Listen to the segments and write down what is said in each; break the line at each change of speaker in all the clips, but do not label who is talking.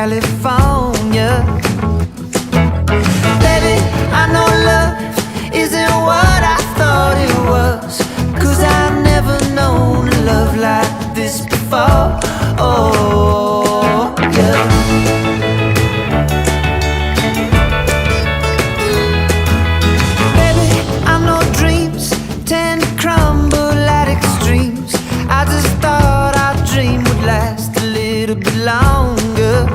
California. Baby, I know love isn't what I thought it was, 'cause I've never known a love like this before. Oh, yeah. Baby, I know dreams tend to crumble at extremes. I just thought our dream would last a little bit longer.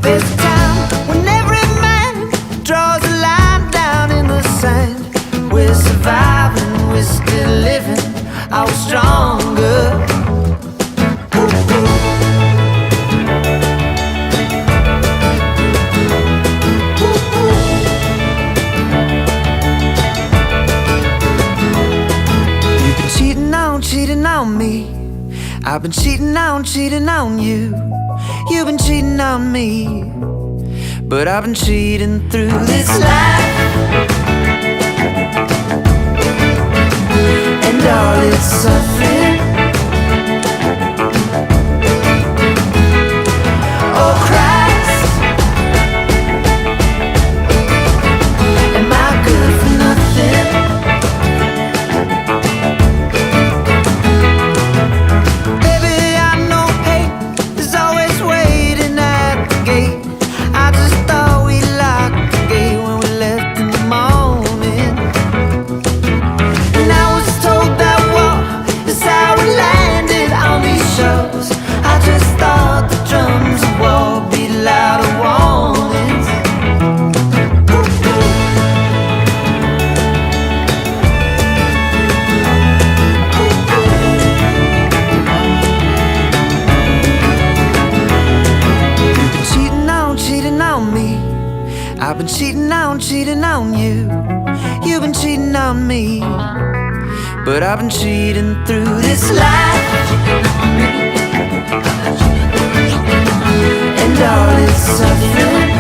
There's a time when every man draws a line down in the sand. We're surviving, we're still living, I was stronger. You've been cheating on me. I've been cheating on you. You've been cheating on me, but I've been cheating through this life, and all its suffering. Oh Christ, am I good for nothing? Baby, I know hate is always waiting at the gate. I just thought we locked the gate when we left in the morning. And I was told that war is how we landed on these shores. I just thought the drums of war beat louder warnings. You've been cheating on me. I've been cheating on you. You've been cheating on me, but I've been cheating through this life, and all its suffering.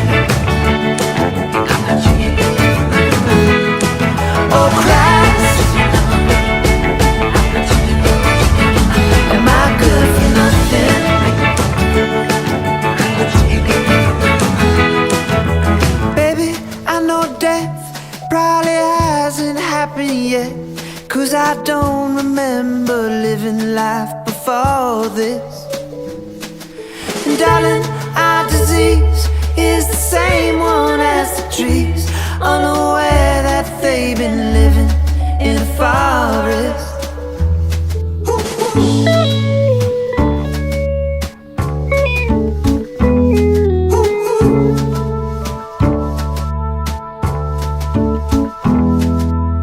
Oh Christ, am I good for nothing? Baby, I know death probably hasn't happened yet, 'cause I don't remember living life before this. And darling, our disease is the same one as the trees, unaware that they've been living in a forest.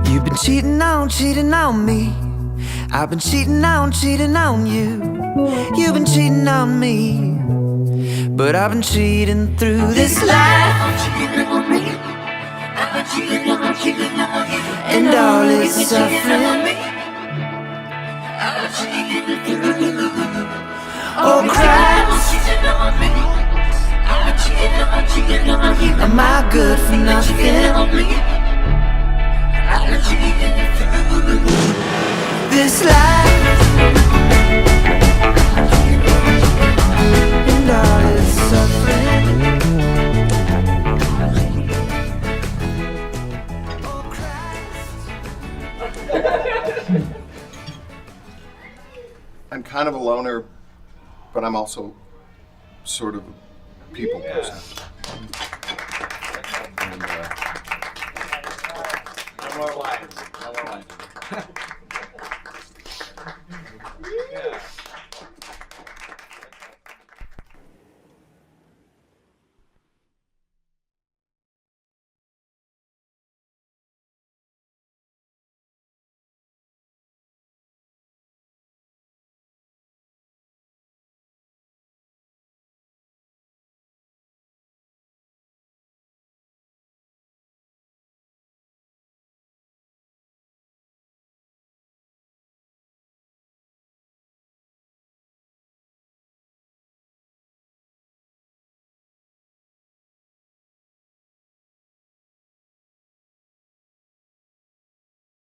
You've been cheating on me. I've been cheating on you. You've been cheating on me, but I've been cheating through this life, and all its suffering. Oh Christ, am I good for nothing? This life, and all its suffering. Oh Christ.
I'm kind of a loner, but I'm also sort of a people person.
No more lines. No more lines.